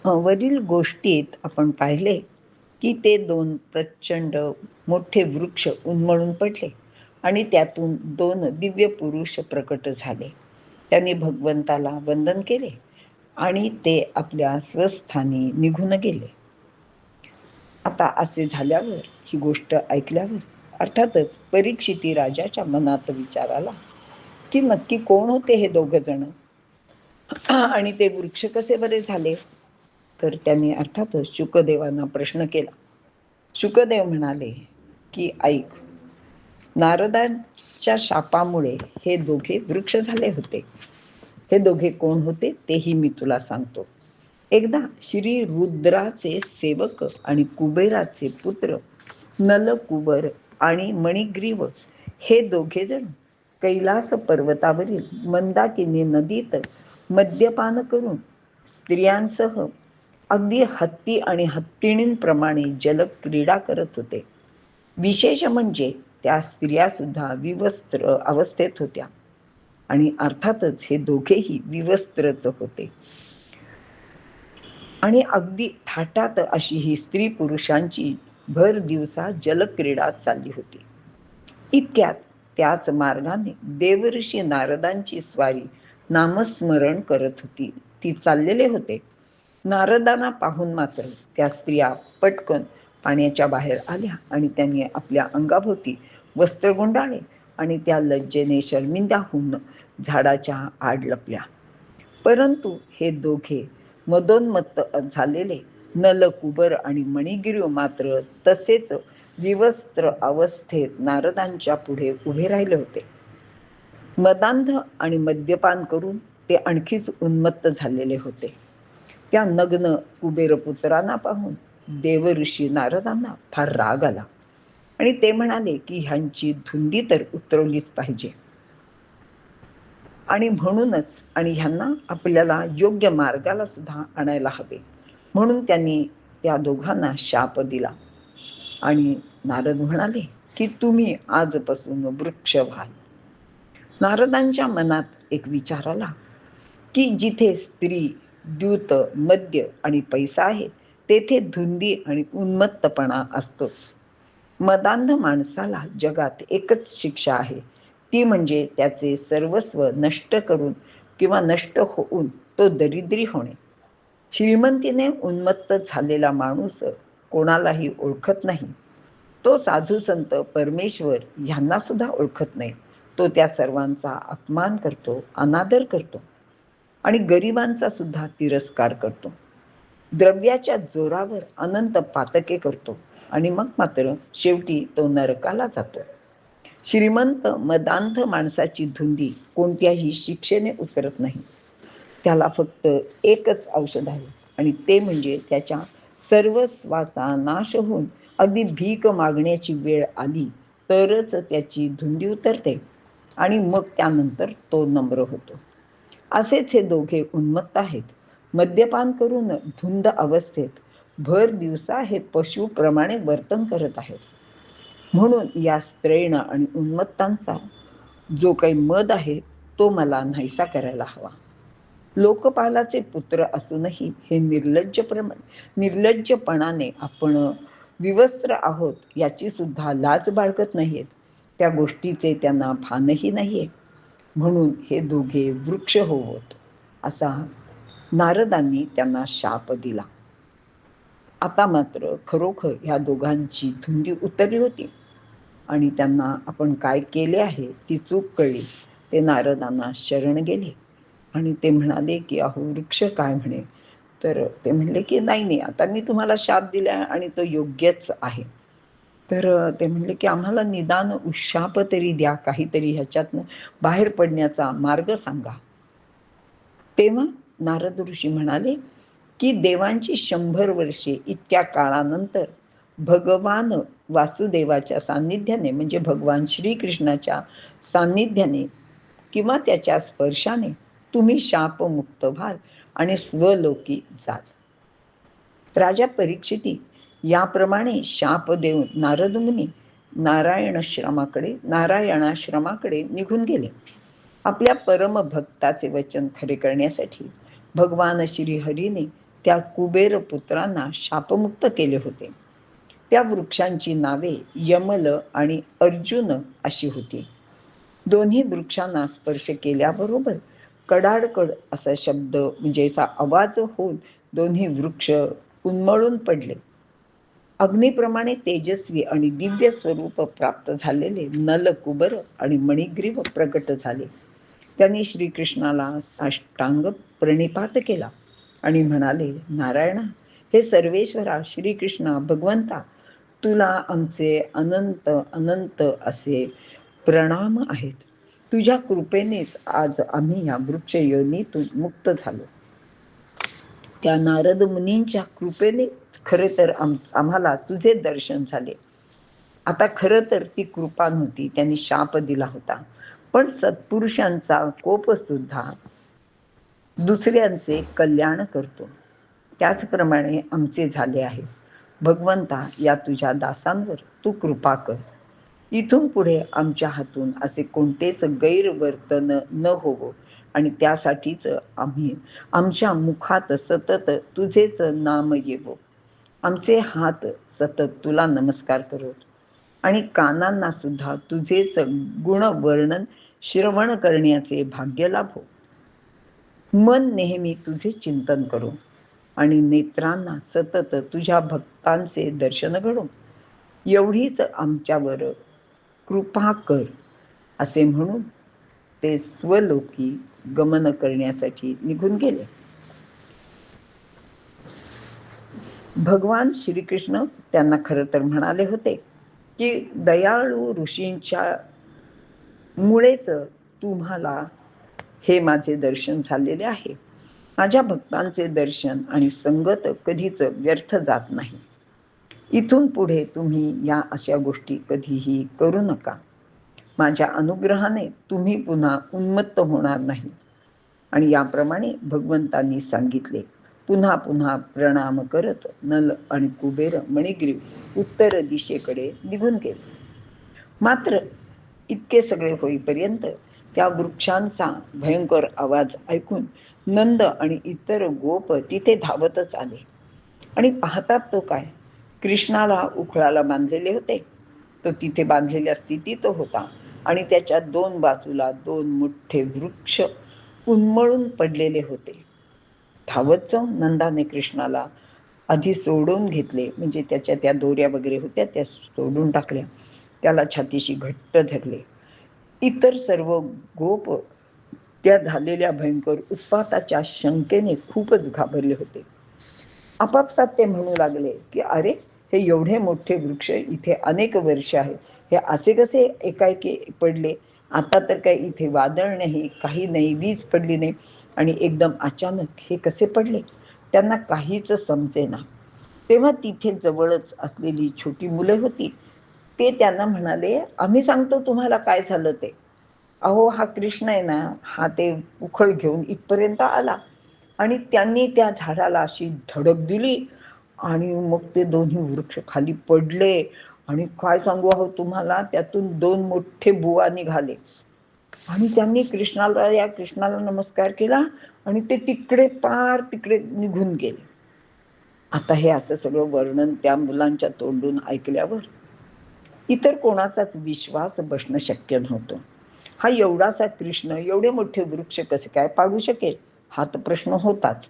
वरील गोष्टीत आपण पाहिले की ते दोन प्रचंड मोठे वृक्ष उन्मळून पडले आणि त्यातून दोन दिव्य पुरुष प्रकट झाले. त्यांनी भगवंताला वंदन केले आणि ते आपल्या स्वस्थानी निघून गेले. आता असे झाल्यावर, ही गोष्ट ऐकल्यावर अर्थातच परीक्षिती राजाच्या मनात विचार आला की नक्की कोण होते हे दोघ जण आणि ते वृक्ष कसे बरे झाले. तर त्यांनी अर्थातच शुकदेवांना प्रश्न केला. शुकदेव म्हणाले की ऐक, नारदांच्या शापामुळे हे दोघे वृक्ष झाले होते. हे दोघे कोण होते तेही मी तुला सांगतो. एकदा श्री रुद्राचे सेवक आणि कुबेराचे पुत्र नलकुबर आणि मणिग्रीव हे दोघे जण कैलास पर्वतावरील मंदाकिनी नदीत मद्यपान करून स्त्रियांसह अगदी हत्ती आणि हत्तीणींप्रमाणे जलक्रीडा करत होते. विशेष म्हणजे त्या स्त्रिया सुद्धा विवस्त्र अवस्थेत होत्या आणि अर्थातच हे दोघेही विवस्त्रच होते. आणि अगदी थाटात अशी ही स्त्री पुरुषांची भर दिवसा जलक्रीडा चालली होती. इतक्यात त्याच मार्गाने देवऋषी नारदांची स्वारी नामस्मरण करत होती. ती चाललेले होते. नारदांना पाहून मात्र त्या स्त्रिया पटकन पाण्याच्या बाहेर आल्या आणि त्यांनी आपल्या अंगाभोवती वस्त्र गुंडाळले आणि त्या लज्जेने शर्मिंदा होऊन झाडाच्या आड लपल्या. परंतु हे दोघे मदोन्मत्त झालेले नलकुबर आणि मणिगिरी मात्र तसेच विवस्त्र अवस्थेत नारदांच्या पुढे उभे राहिले होते. मदांध आणि मद्यपान करून ते आणखीच उन्मत्त झालेले होते. त्या नग्न कुबेरपुत्रांना पाहून देवऋषी नारदांना फार राग आला आणि ते म्हणाले की ह्यांची धुंदी तर उतरवलीच पाहिजे आणि म्हणूनच आणि ह्यांना आपल्याला योग्य मार्गाला सुद्धा आणायला हवे. म्हणून त्यांनी त्या दोघांना शाप दिला आणि नारद म्हणाले की तुम्ही आजपासून वृक्ष व्हाल. नारदांच्या मनात एक विचार आला की जिथे स्त्री, द्यूत, मद्य आणि पैसा आहे तेथे धुंदी आणि उन्मत्तपणा असतोच. मदांध माणसाला जगात एकच शिक्षा आहे, ती म्हणजे त्याचे सर्वस्व नष्ट करून किंवा नष्ट होऊन तो दरिद्री होणे. श्रीमंतीने उन्मत्त झालेला माणूस कोणालाही ओळखत नाही. तो साधू संत परमेश्वर ह्यांना सुद्धा ओळखत नाही. तो त्या सर्वांचा अपमान करतो, अनादर करतो आणि गरिबांचा सुद्धा तिरस्कार करतो. द्रव्याच्या जोरावर अनंत पातके करतो आणि मग मात्र शेवटी तो नरकाला जातो. श्रीमंत मदांध माणसाची धुंदी कोणत्याही शिक्षेने उतरत नाही. त्याला फक्त एकच औषध आहे आणि ते म्हणजे त्याच्या सर्वस्वाचा नाश होऊन अगदी भीक मागण्याची वेळ आली तरच त्याची धुंदी उतरते आणि मग त्यानंतर तो नम्र होतो. असेच हे दोघे उन्मत्त आहेत. मद्यपान करून धुंद अवस्थेत भर दिवसा हे पशुप्रमाणे वर्तन करत आहेत. म्हणून या स्त्रैण आणि उन्मत्तांचा जो काही मद आहे तो मला नाहीसा करायला हवा. लोकपालाचे पुत्र असूनही हे निर्लज्जपणाने आपण विवस्त्र आहोत याची सुद्धा लाज बाळगत नाहीत. त्या गोष्टीचे त्यांना भानही नाहीये. म्हणून हे दोघे वृक्ष होवोत असा नारदांनी त्यांना शाप दिला. आता मात्र खरोखर ह्या दोघांची धुंदी उतरली होती आणि त्यांना आपण काय केले आहे ती चूक कळली. ते नारदांना शरण गेले आणि ते म्हणाले की अहो वृक्ष काय म्हणे. तर ते म्हणले की नाही, आता मी तुम्हाला शाप दिला आणि तो योग्यच आहे. तर ते म्हणले की आम्हाला निदान उशाप तरी द्या, काहीतरी ह्याच्यातनं बाहेर पडण्याचा मार्ग सांगा. तेव्हा नारद ऋषी म्हणाले की देवांची 100 वर्षे इतक्या काळानंतर भगवान वासुदेवाच्या सान्निध्याने म्हणजे भगवान श्रीकृष्णाच्या सान्निध्याने किंवा त्याच्या स्पर्शाने तुम्ही शापमुक्त व्हाल आणि स्वलोकी जाल. राजा परीक्षिती याप्रमाणे शाप देऊन नारद मुनी नारायणाश्रमाकडे निघून गेले. आपल्या परमभक्ताचे वचन खरे करण्यासाठी भगवान श्रीहरीने त्या कुबेर पुत्रांना शापमुक्त केले होते. त्या वृक्षांची नावे यमल आणि अर्जुन अशी होती. दोन्ही वृक्षांना स्पर्श केल्याबरोबर कडाडकड असा शब्द म्हणजे असा आवाज होऊन दोन्ही वृक्ष उन्मळून पडले. अग्निप्रमाणे तेजस्वी आणि दिव्य स्वरूप प्राप्त झालेले नलकुबर आणि मणिग्रीव प्रकट झाले. त्यांनी श्रीकृष्णाला साष्टांग प्रणिपात केला आणि म्हणाले, नारायणा, हे सर्वेश्वरा श्रीकृष्णा भगवंता, तुला आमचे अनंत अनंत असे प्रणाम आहेत. तुझ्या कृपेनेच आज आम्ही या वृक्ष योनीतून मुक्त झालो. त्या नारद मुनींच्या कृपेने खरे तर आम्हाला तुझे दर्शन झाले. आता खरं तर ती कृपा नव्हती, त्यांनी शाप दिला होता. पण सत्पुरुषांचा कोप सुद्धा दुसऱ्यांचे कल्याण करतो. त्याचप्रमाणे आमचे झाले आहे. भगवंता, या तुझ्या दासांवर तू कृपा कर. इथून पुढे आमच्या हातून असे कोणतेच गैरवर्तन न होवो आणि त्यासाठीच आम्ही आमच्या मुखात सतत तुझेच नाम येवो. आमचे हात सतत तुला नमस्कार करोत आणि कानांना सुद्धा तुझेच गुणवर्णन श्रवण करण्याचे भाग्य लाभो. मन नेहमी तुझे चिंतन करो आणि नेत्रांना सतत तुझ्या भक्तांचे दर्शन घडो. एवढीच आमच्यावर कृपा कर, असे म्हणून ते स्वलोकी गमन करण्यासाठी निघून गेले. भगवान श्रीकृष्ण त्यांना खरं तर म्हणाले होते की दयाळू ऋषींच्या मुळेच तुम्हाला हे माझे दर्शन झालेले आहे. माझ्या भक्तांचे दर्शन आणि संगत कधीच व्यर्थ जात नाही. इथून पुढे तुम्ही या अशा गोष्टी कधीही करू नका. माझ्या अनुग्रहाने तुम्ही पुन्हा उन्मत्त होणार नाही. आणि याप्रमाणे भगवंतांनी सांगितले. पुन्हा पुन्हा प्रणाम करत नल आणि कुबेर मणिग्रीव उत्तर दिशेकडे निघून गेले. मात्र इतके सगळे होईपर्यंत त्या वृक्षांचा भयंकर आवाज ऐकून नंद आणि इतर गोप तिथे धावतच आले आणि पाहतात तो काय, कृष्णाला उखळाला बांधलेले होते. तो तिथे बांधलेल्या स्थितीत होता आणि त्याच्या दोन बाजूला दोन मोठे वृक्ष उन्मळून पडलेले होते. धावत जाऊन नंदाने कृष्णाला आधी सोडून घेतले, म्हणजे त्याच्या त्या दोऱ्या वगैरे होत्या त्या सोडून टाकल्या. त्याला छातीशी घट्ट धरले. इतर सर्व गोप त्या झालेल्या भयंकर उत्पाताच्या शंकेने खूपच घाबरले होते. आपापसात ते म्हणू लागले की अरे, हे एवढे मोठे वृक्ष इथे अनेक वर्ष आहेत, हे असे कसे एकाएकी पडले? आता तर काही इथे वादळ नाही, काही नाही, वीज पडली नाही आणि एकदम अचानक हे कसे पडले? त्यांना काहीच समजेना. तेव्हा तिथे जवळच असलेली छोटी मुले होती. ते त्यांना म्हणाले, आम्ही सांगतो तुम्हाला काय झालं ते. अहो, हा कृष्ण आहे ना, हा ते उखळ घेऊन इथपर्यंत आला आणि त्यांनी त्या झाडाला अशी धडक दिली आणि मग ते दोन्ही वृक्ष खाली पडले आणि काय सांगू अहो तुम्हाला, त्यातून दोन मोठे बुवा निघाले आणि त्यांनी या कृष्णाला नमस्कार केला आणि ते तिकडे पार तिकडे निघून गेले. आता हे असं सगळं वर्णन त्या मुलांच्या तोंडून ऐकल्यावर इतर कोणाचाच विश्वास बसणं शक्य नव्हतं. हा एवढासा कृष्ण एवढे मोठे वृक्ष कसे काय पाडू शकेल, हा तर प्रश्न होताच.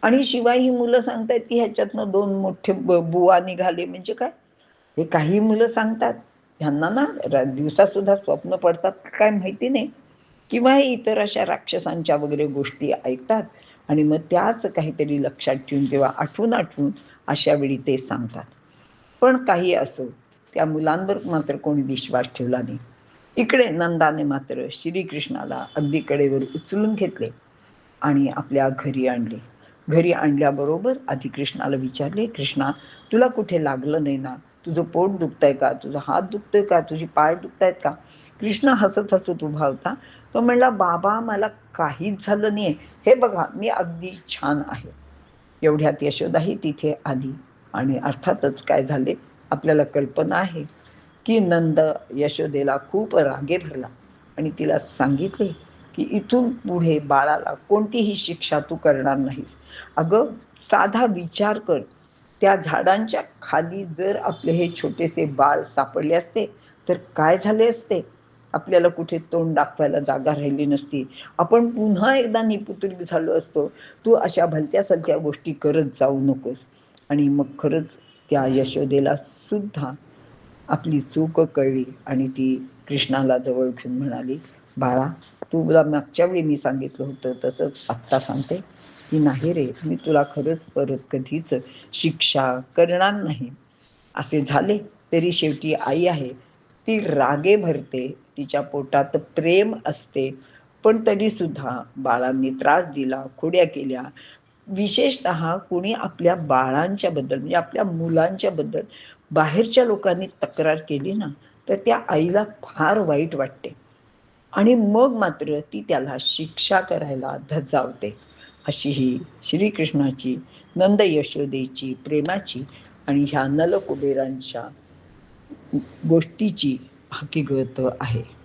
आणि शिवाय ही मुलं सांगतायत की ह्याच्यातनं दोन मोठे बुवा निघाले म्हणजे काय? हे काही मुलं सांगतात. ह्यांना ना दिवसात सुद्धा स्वप्न पडतात काय माहिती नाही, किंवा हे इतर अशा राक्षसांच्या वगैरे गोष्टी ऐकतात आणि मग त्याच काहीतरी लक्षात ठेवून किंवा आठवून आठवून अशा वेळी ते सांगतात. पण काही असो, त्या मुलांवर मात्र कोणी विश्वास ठेवला नाही. इकडे नंदाने मात्र श्रीकृष्णाला अगदी कडेवर उचलून घेतले आणि आपल्या घरी आणले. घरी आणल्याबरोबर आधी कृष्णाला विचारले, कृष्णा, तुला कुठे लागलं नाही ना? तुझं पोट दुखतंय का? तुझा हात दुखतोय का? तुझी पाय दुखतायत का? कृष्ण हसत हसत उभा होता. तो म्हणला, बाबा, मला काहीच झालं नाहीये, हे बघा मी अगदी छान आहे. एवढ्यात यशोदाही तिथे आली आणि अर्थातच काय झाले आपल्याला कल्पना आहे की नंद यशोदेला खूप रागे भरला आणि तिला सांगितले की इथून पुढे बाळाला कोणतीही शिक्षा तू करणार नाहीस. अगं, साधा विचार कर, त्या झाडांच्या खाली जर आपले हे छोटेसे बाळ सापडले असते तर काय झाले असते. आपल्याला कुठे तोंड दाखवायला जागा राहिली नसती. आपण पुन्हा एकदा निपुत्रिक झालो असतो. तू अशा भलत्या सलत्या गोष्टी करत जाऊ नकोस. आणि मग खरंच त्या यशोदेला सुद्धा आपली चूक कळली आणि ती कृष्णाला जवळ घेऊन म्हणाली, बाळा, तुला मागच्या वेळी मी सांगितलं होतं तसंच आत्ता सांगते की नाही रे, मी तुला खरंच परत कधीच शिक्षा करणार नाही. असे झाले तरी शेवटी आई आहे, ती रागे भरते, तिच्या पोटात प्रेम असते, पण तरी सुद्धा बाळांनी त्रास दिला, खोड्या केल्या. विशेषतः कोणी आपल्या बाळांच्या बद्दल म्हणजे आपल्या मुलांच्या बद्दल बाहेरच्या लोकांनी तक्रार केली ना, तर त्या आईला फार वाईट वाटते आणि मग मात्र ती त्याला शिक्षा करायला धजावते. अशी ही श्रीकृष्णाची, नंद यशोदेची प्रेमाची आणि ह्या नलकुबेरांच्या गोष्टीची हकीकत आहे.